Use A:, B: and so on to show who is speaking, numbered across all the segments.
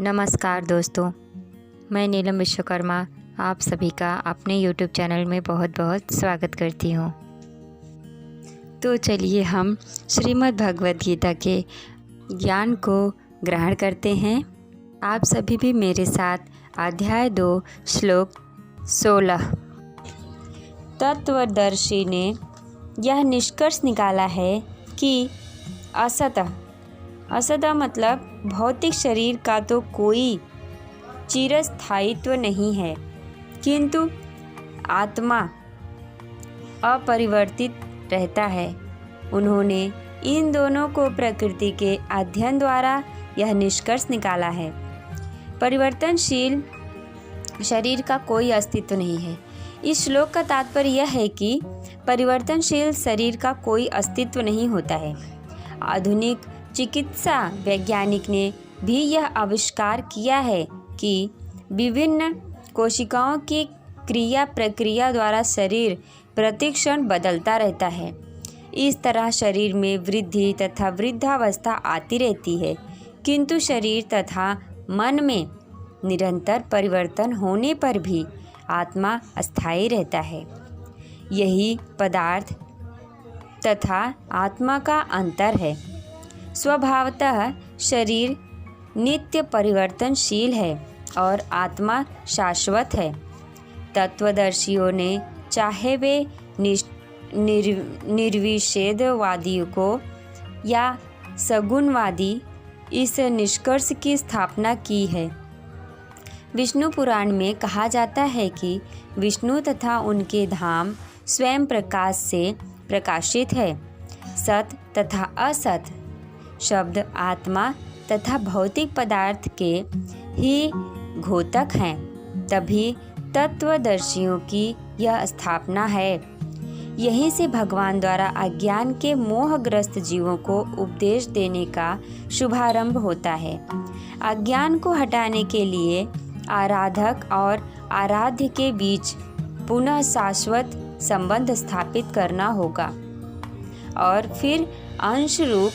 A: नमस्कार दोस्तों, मैं नीलम विश्वकर्मा आप सभी का अपने YouTube चैनल में बहुत बहुत स्वागत करती हूँ। तो चलिए हम श्रीमद् भगवद गीता के ज्ञान को ग्रहण करते हैं। आप सभी भी मेरे साथ अध्याय 2 श्लोक 16। तत्वदर्शी ने यह निष्कर्ष निकाला है कि असत मतलब भौतिक शरीर का तो कोई चिरस्थायित्व नहीं है, किंतु आत्मा अपरिवर्तित रहता है। उन्होंने इन दोनों को प्रकृति के अध्ययन द्वारा यह निष्कर्ष निकाला है। परिवर्तनशील शरीर का कोई अस्तित्व नहीं है। इस श्लोक का तात्पर्य यह है कि परिवर्तनशील शरीर का कोई अस्तित्व नहीं होता है। आधुनिक चिकित्सा वैज्ञानिक ने भी यह आविष्कार किया है कि विभिन्न कोशिकाओं की क्रिया प्रक्रिया द्वारा शरीर प्रतिक्षण बदलता रहता है। इस तरह शरीर में वृद्धि तथा वृद्धावस्था आती रहती है, किंतु शरीर तथा मन में निरंतर परिवर्तन होने पर भी आत्मा अस्थायी रहता है। यही पदार्थ तथा आत्मा का अंतर है। स्वभावतः शरीर नित्य परिवर्तनशील है और आत्मा शाश्वत है। तत्वदर्शियों ने चाहे वे निर्विषेदवादियों को या सगुणवादी इस निष्कर्ष की स्थापना की है। विष्णु पुराण में कहा जाता है कि विष्णु तथा उनके धाम स्वयं प्रकाश से प्रकाशित है। सत तथा असत शब्द आत्मा तथा भौतिक पदार्थ के ही घोतक हैं। तभी तत्वदर्शियों की यह स्थापना है। यहीं से भगवान द्वारा अज्ञान के मोहग्रस्त जीवों को उपदेश देने का शुभारंभ होता है। अज्ञान को हटाने के लिए आराधक और आराध्य के बीच पुनः शाश्वत संबंध स्थापित करना होगा और फिर अंश रूप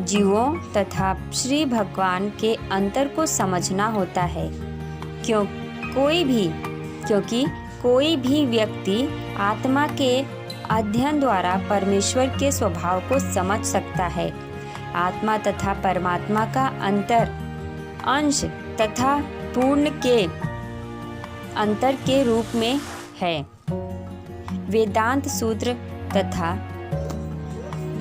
A: जीवों तथा श्री भगवान के अंतर को समझना होता है। क्योंकि कोई भी व्यक्ति आत्मा के अध्ययन द्वारा परमेश्वर के स्वभाव को समझ सकता है। आत्मा तथा परमात्मा का अंतर अंश तथा पूर्ण के अंतर के रूप में है। वेदांत सूत्र तथा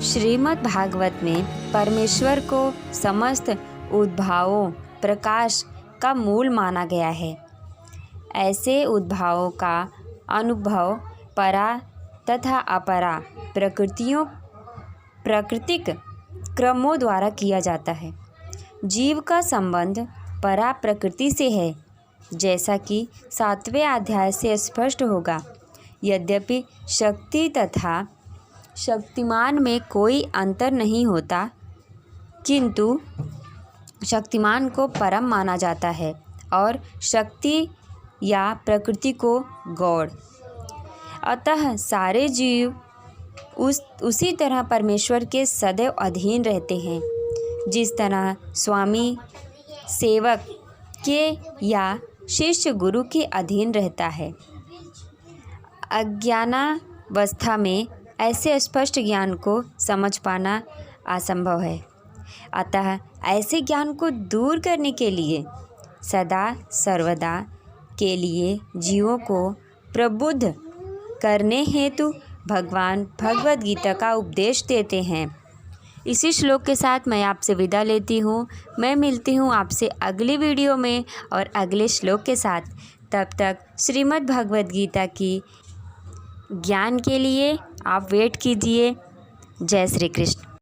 A: श्रीमद् भागवत में परमेश्वर को समस्त उद्भावों प्रकाश का मूल माना गया है। ऐसे उद्भावों का अनुभव परा तथा अपरा प्राकृतिक क्रमों द्वारा किया जाता है। जीव का संबंध परा प्रकृति से है, जैसा कि 7वें अध्याय से स्पष्ट होगा। यद्यपि शक्ति तथा शक्तिमान में कोई अंतर नहीं होता, किंतु शक्तिमान को परम माना जाता है और शक्ति या प्रकृति को गौड़। अतः सारे जीव उसी तरह परमेश्वर के सदैव अधीन रहते हैं, जिस तरह स्वामी सेवक के या शिष्य गुरु के अधीन रहता है। अज्ञानावस्था में ऐसे स्पष्ट ज्ञान को समझ पाना असंभव है। अतः ऐसे ज्ञान को दूर करने के लिए सदा सर्वदा के लिए जीवों को प्रबुद्ध करने हेतु भगवान भगवद गीता का उपदेश देते हैं। इसी श्लोक के साथ मैं आपसे विदा लेती हूँ। मैं मिलती हूँ आपसे अगली वीडियो में और अगले श्लोक के साथ। तब तक श्रीमद् भगवद गीता की ज्ञान के लिए आप वेट कीजिए। जय श्री कृष्ण।